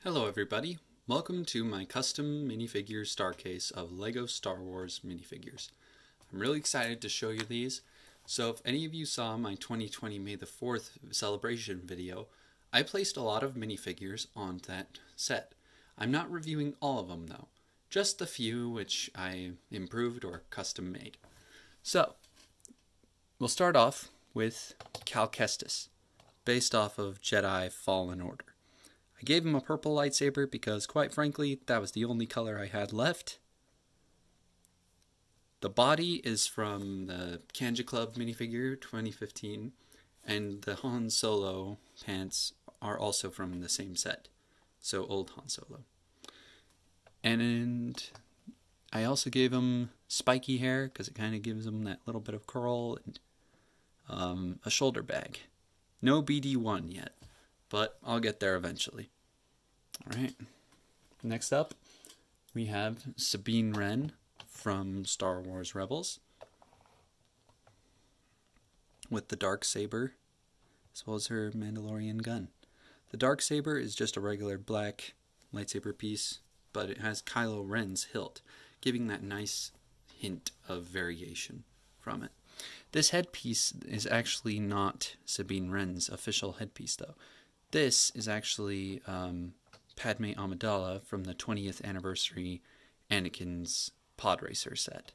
Hello everybody, welcome to my custom minifigure star case of LEGO Star Wars minifigures. I'm really excited to show you these, so if any of you saw my 2020 May the 4th celebration video, I placed a lot of minifigures on that set. I'm not reviewing all of them though, just the few which I improved or custom made. So, we'll start off with Cal Kestis, based off of Jedi Fallen Order. I gave him a purple lightsaber because, quite frankly, that was the only color I had left. The body is from the Kanja Club minifigure 2015, and the Han Solo pants are also from the same set, so old Han Solo. And I also gave him spiky hair because it kind of gives him that little bit of curl, and a shoulder bag. No BD1 yet, but I'll get there eventually. Alright, next up we have Sabine Wren from Star Wars Rebels with the Darksaber as well as her Mandalorian gun. The Darksaber is just a regular black lightsaber piece, but it has Kylo Ren's hilt, giving that nice hint of variation from it. This headpiece is actually not Sabine Wren's official headpiece though. This is actually Padme Amidala from the 20th anniversary Anakin's Pod Racer set.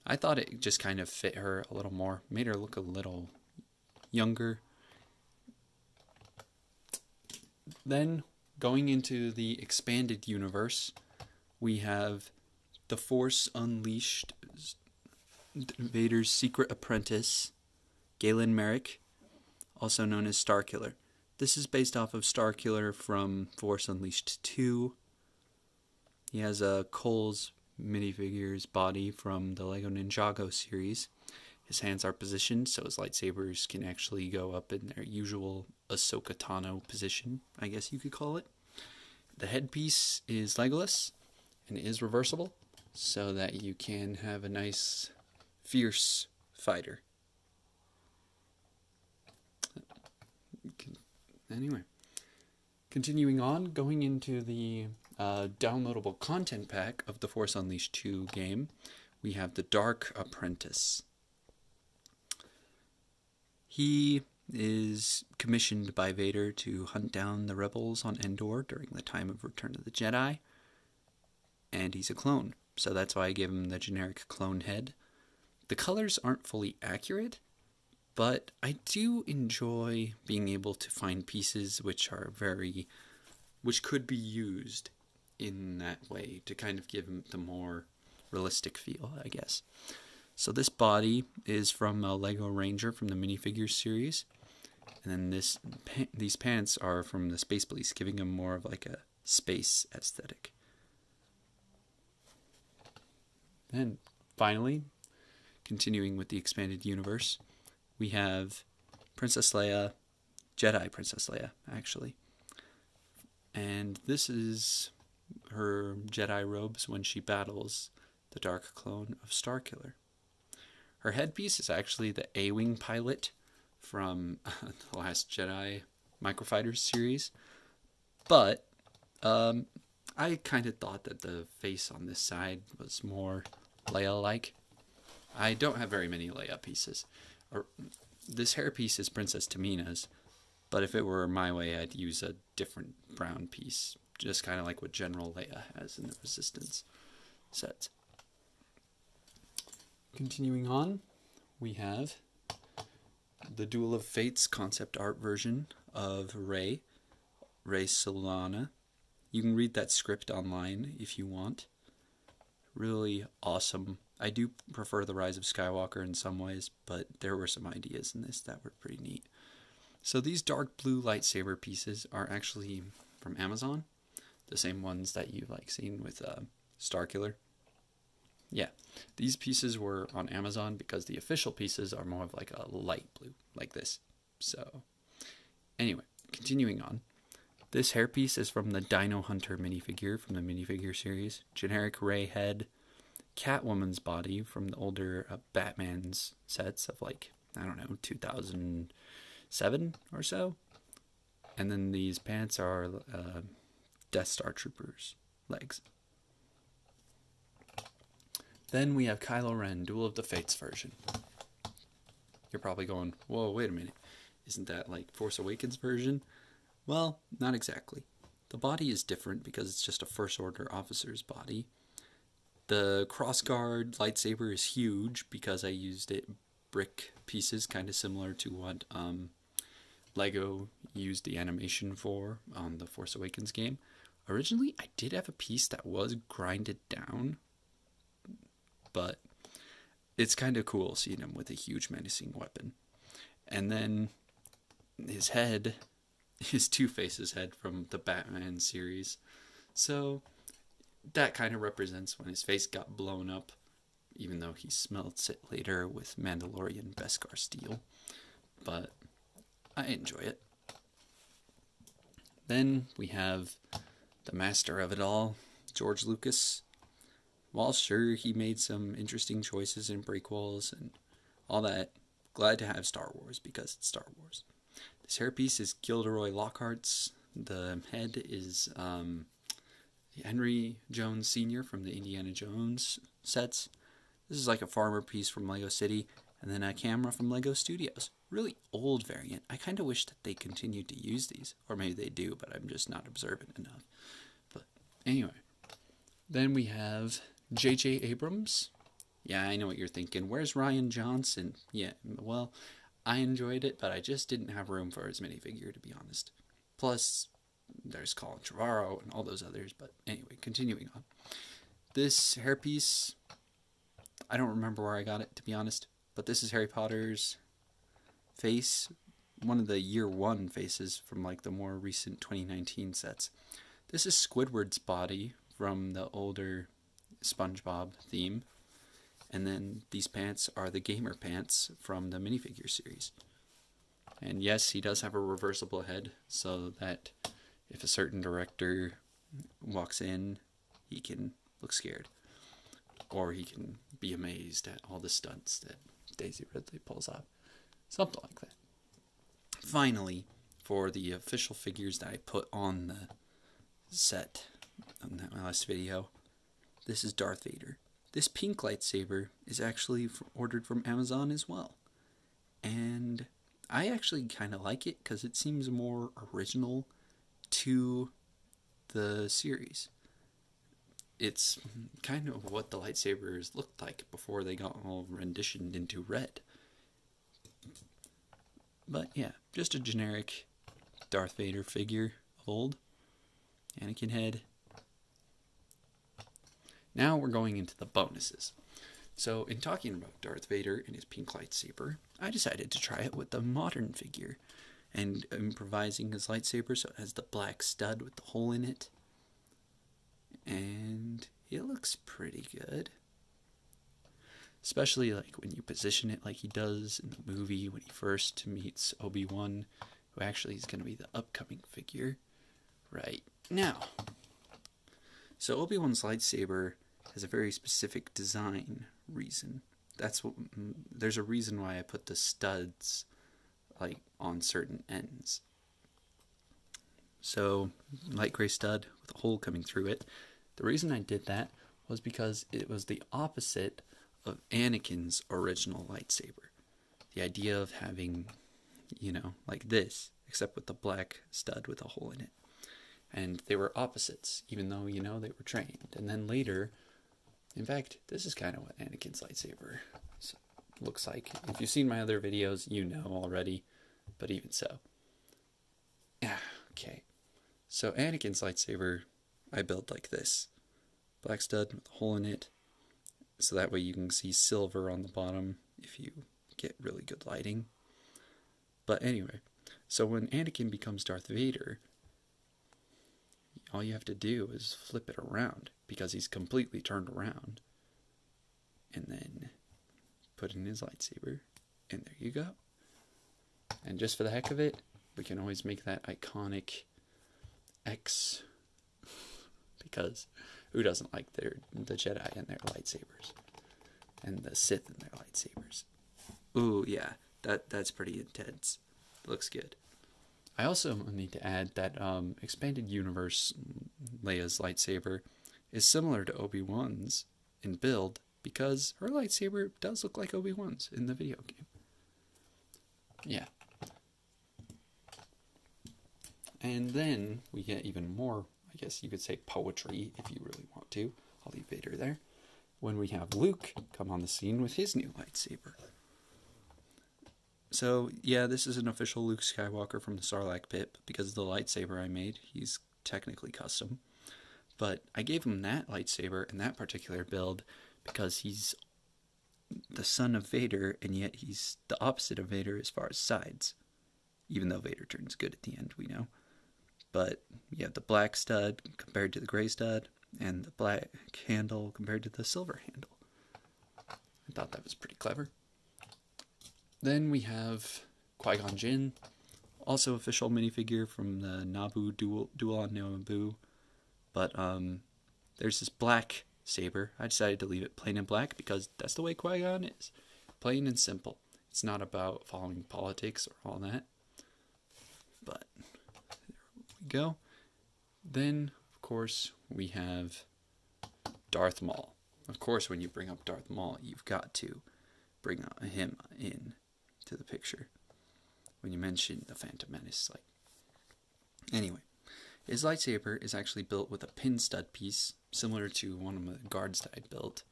I thought it just kind of fit her a little more, made her look a little younger. Then, going into the expanded universe, we have the Force Unleashed, Vader's secret apprentice, Galen Merrick, also known as Starkiller. This is based off of Starkiller from Force Unleashed 2. He has a Cole's minifigures body from the LEGO Ninjago series. His hands are positioned so his lightsabers can actually go up in their usual Ahsoka Tano position, I guess you could call it. The headpiece is legless and is reversible so that you can have a nice, fierce fighter. Anyway, continuing on, going into the downloadable content pack of the Force Unleashed 2 game, we have the Dark Apprentice. He is commissioned by Vader to hunt down the rebels on Endor during the time of Return of the Jedi, and he's a clone, so that's why I gave him the generic clone head. The colors aren't fully accurate, but I do enjoy being able to find pieces which could be used in that way to kind of give them the more realistic feel, I guess. So this body is from a Lego Ranger from the Minifigures series, and then these pants are from the Space Police, giving them more of like a space aesthetic. And finally, continuing with the expanded universe, we have Princess Leia, Jedi Princess Leia, actually. And this is her Jedi robes when she battles the dark clone of Starkiller. Her headpiece is actually the A-Wing pilot from the Last Jedi Microfighters series. But I kind of thought that the face on this side was more Leia-like. I don't have very many Leia pieces. This hairpiece is Princess Tamina's, but if it were my way, I'd use a different brown piece, just kind of like what General Leia has in the Resistance sets. Continuing on, we have the Duel of Fates concept art version of Rey Solana. You can read that script online if you want. Really awesome. I do prefer the Rise of Skywalker in some ways, but there were some ideas in this that were pretty neat. So these dark blue lightsaber pieces are actually from Amazon, the same ones that you've seen with Starkiller. Yeah, these pieces were on Amazon because the official pieces are more of like a light blue, like this. So, anyway, continuing on. This hairpiece is from the Dino Hunter minifigure from the minifigure series. Generic Rey head. Catwoman's body from the older Batman's sets of 2007 or so. And then these pants are Death Star Troopers legs. Then we have Kylo Ren, Duel of the Fates version. You're probably going, whoa, wait a minute. Isn't that like Force Awakens version? Well, not exactly. The body is different because it's just a First Order officer's body. The crossguard lightsaber is huge because I used it brick pieces, kind of similar to what Lego used the animation for on the Force Awakens game. Originally, I did have a piece that was grinded down, but it's kind of cool seeing him with a huge menacing weapon. And then his head is Two-Face's head from the Batman series. So that kind of represents when his face got blown up, even though he smelts it later with Mandalorian Beskar steel. But I enjoy it. Then we have the master of it all, George Lucas. While sure, he made some interesting choices in prequels and all that, glad to have Star Wars because it's Star Wars. This hairpiece is Gilderoy Lockhart's. The head is Henry Jones Sr. from the Indiana Jones sets. This is like a farmer piece from Lego City, and then a camera from Lego Studios. Really old variant. I kind of wish that they continued to use these, or maybe they do, but I'm just not observant enough. But anyway, then we have J.J. Abrams. Yeah, I know what you're thinking. Where's Rian Johnson? Yeah, well, I enjoyed it, but I just didn't have room for his minifigure, to be honest. Plus, there's Colin Trevorrow and all those others, but anyway, continuing on. This hairpiece, I don't remember where I got it, to be honest, but this is Harry Potter's face, one of the year one faces from like the more recent 2019 sets. This is Squidward's body from the older SpongeBob theme. And then these pants are the gamer pants from the minifigure series. And yes, he does have a reversible head, so that if a certain director walks in, he can look scared. Or he can be amazed at all the stunts that Daisy Ridley pulls off. Something like that. Finally, for the official figures that I put on the set in that last video, this is Darth Vader. This pink lightsaber is actually ordered from Amazon as well. And I actually kind of like it because it seems more original to the series. It's kind of what the lightsabers looked like before they got all renditioned into red. But yeah, just a generic Darth Vader figure of old. Anakin head. Now we're going into the bonuses. So in talking about Darth Vader and his pink lightsaber, I decided to try it with the modern figure and improvising his lightsaber so it has the black stud with the hole in it. And it looks pretty good. Especially like when you position it like he does in the movie when he first meets Obi-Wan, who actually is going to be the upcoming figure right now. So Obi-Wan's lightsaber has a very specific design reason. There's a reason why I put the studs like on certain ends. So light gray stud with a hole coming through it. The reason I did that was because it was the opposite of Anakin's original lightsaber. The idea of having, like this, except with the black stud with a hole in it. And they were opposites, even though, they were trained. And then later, in fact, this is kind of what Anakin's lightsaber looks like. If you've seen my other videos, you know already, but even so. Okay, so Anakin's lightsaber, I built like this. Black stud with a hole in it, so that way you can see silver on the bottom if you get really good lighting. But anyway, so when Anakin becomes Darth Vader, all you have to do is flip it around, because he's completely turned around. And then put in his lightsaber, and there you go. And just for the heck of it, we can always make that iconic X, because who doesn't like the Jedi and their lightsabers? And the Sith and their lightsabers. Ooh, yeah, that's pretty intense. Looks good. I also need to add that expanded universe Leia's lightsaber is similar to Obi-Wan's in build, because her lightsaber does look like Obi-Wan's in the video game. Yeah. And then we get even more, I guess you could say, poetry if you really want to. I'll leave Vader there. When we have Luke come on the scene with his new lightsaber. So, yeah, this is an official Luke Skywalker from the Sarlacc pit, but because of the lightsaber I made, he's technically custom. But I gave him that lightsaber in that particular build because he's the son of Vader, and yet he's the opposite of Vader as far as sides. Even though Vader turns good at the end, we know. But you have the black stud compared to the gray stud, and the black handle compared to the silver handle. I thought that was pretty clever. Then we have Qui-Gon Jinn, also official minifigure from the Naboo Duel on Naboo. But there's this black saber. I decided to leave it plain and black because that's the way Qui-Gon is. Plain and simple. It's not about following politics or all that. But there we go. Then, of course, we have Darth Maul. Of course, when you bring up Darth Maul, you've got to bring him in to the picture. When you mention the Phantom Menace, like. Anyway, his lightsaber is actually built with a pin stud piece, similar to one of the guards that I built.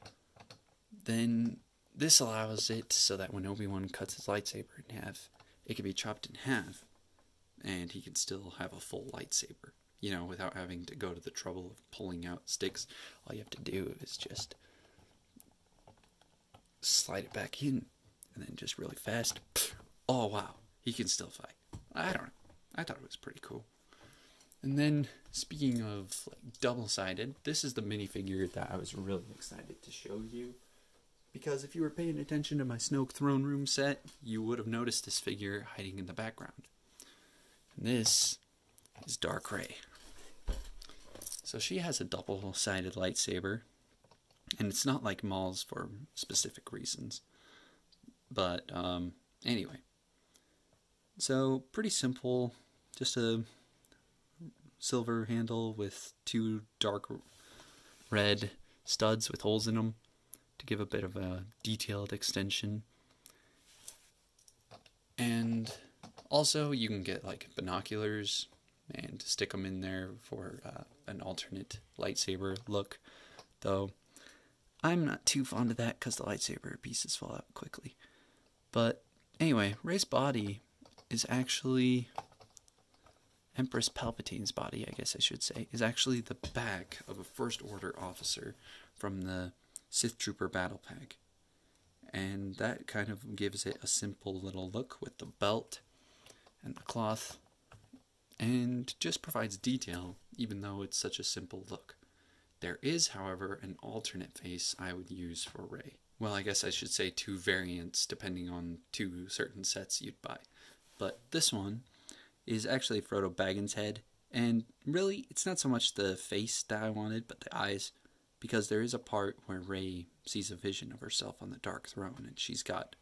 Then this allows it so that when Obi-Wan cuts his lightsaber in half, it can be chopped in half, and he can still have a full lightsaber. You know, without having to go to the trouble of pulling out sticks. All you have to do is just slide it back in, and then just really fast. Oh, wow. He can still fight. I don't know. I thought it was pretty cool. And then, speaking of like double-sided, this is the minifigure that I was really excited to show you. Because if you were paying attention to my Snoke Throne Room set, you would have noticed this figure hiding in the background. And this is Dark Rey. So she has a double-sided lightsaber, and it's not like Maul's for specific reasons. But, anyway. So, pretty simple, just a silver handle with two dark red studs with holes in them to give a bit of a detailed extension. And also, you can get, like, binoculars and stick them in there for an alternate lightsaber look, though I'm not too fond of that because the lightsaber pieces fall out quickly. But anyway, Rey's body is actually Empress Palpatine's body, I guess I should say, is actually the back of a First Order officer from the Sith Trooper Battle Pack. And that kind of gives it a simple little look with the belt and the cloth, and just provides detail, even though it's such a simple look. There is, however, an alternate face I would use for Rey. Well, I guess I should say two variants, depending on two certain sets you'd buy. But this one is actually Frodo Baggins' head, and really, it's not so much the face that I wanted, but the eyes, because there is a part where Rey sees a vision of herself on the Dark Throne, and she's got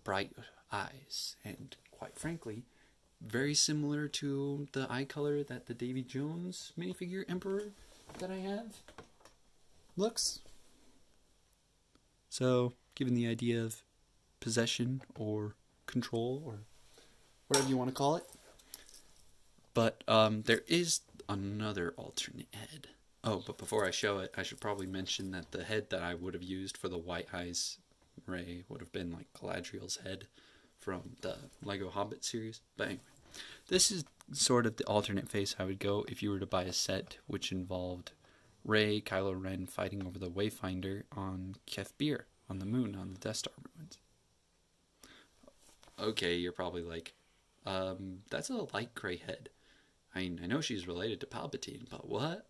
bright eyes, and quite frankly, very similar to the eye color that the Davy Jones minifigure Emperor that I have looks. So, given the idea of possession or control or whatever you want to call it. But there is another alternate head. Oh, but before I show it, I should probably mention that the head that I would have used for the White Eyes Rey would have been like Galadriel's head from the Lego Hobbit series. But anyway, this is sort of the alternate face I would go if you were to buy a set which involved Rey, Kylo Ren fighting over the Wayfinder on Kef Bir, on the moon, on the Death Star ruins. Okay, you're probably like, that's a light gray head. I mean, I know she's related to Palpatine, but what?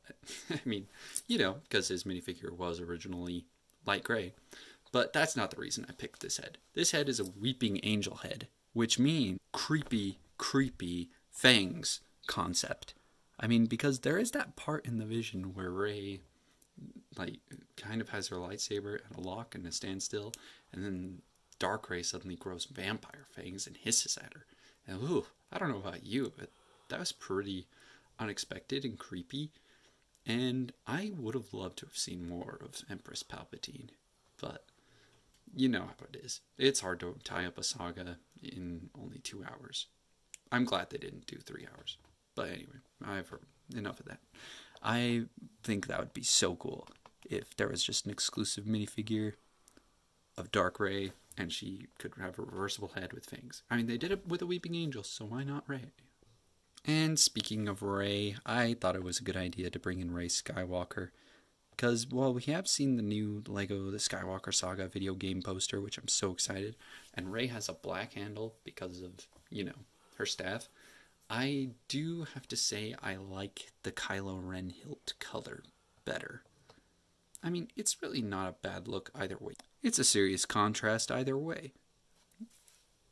I mean, you know, because his minifigure was originally light gray. But that's not the reason I picked this head. This head is a weeping angel head, which means creepy, creepy fangs concept. I mean, because there is that part in the vision where Rey, like, kind of has her lightsaber at a lock and a standstill, and then Dark Rey suddenly grows vampire fangs and hisses at her. And ooh, I don't know about you, but that was pretty unexpected and creepy. And I would have loved to have seen more of Empress Palpatine, but you know how it is. It's hard to tie up a saga in only 2 hours. I'm glad they didn't do 3 hours. But anyway, I've heard enough of that. I think that would be so cool if there was just an exclusive minifigure of Dark Rey and she could have a reversible head with fangs. I mean, they did it with a Weeping Angel, so why not Rey? And speaking of Rey, I thought it was a good idea to bring in Rey Skywalker. Because, well, we have seen the new LEGO The Skywalker Saga video game poster, which I'm so excited. And Rey has a black handle because of, you know, her staff. I do have to say I like the Kylo Ren hilt color better. I mean, it's really not a bad look either way. It's a serious contrast either way.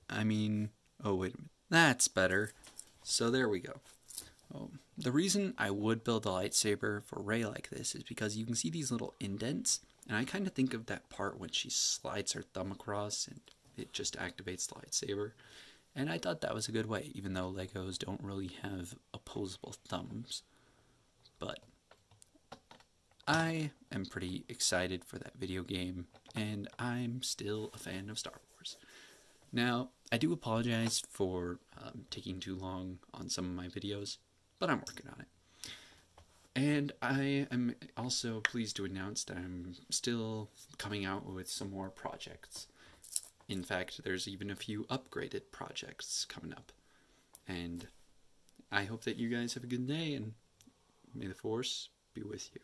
I mean, oh wait a minute, that's better. So there we go. Oh, the reason I would build a lightsaber for Rey like this is because you can see these little indents, and I kind of think of that part when she slides her thumb across and it just activates the lightsaber. And I thought that was a good way, even though Legos don't really have opposable thumbs. But I am pretty excited for that video game, and I'm still a fan of Star Wars. Now, I do apologize for taking too long on some of my videos, but I'm working on it. And I am also pleased to announce that I'm still coming out with some more projects. In fact, there's even a few upgraded projects coming up. And I hope that you guys have a good day, and may the Force be with you.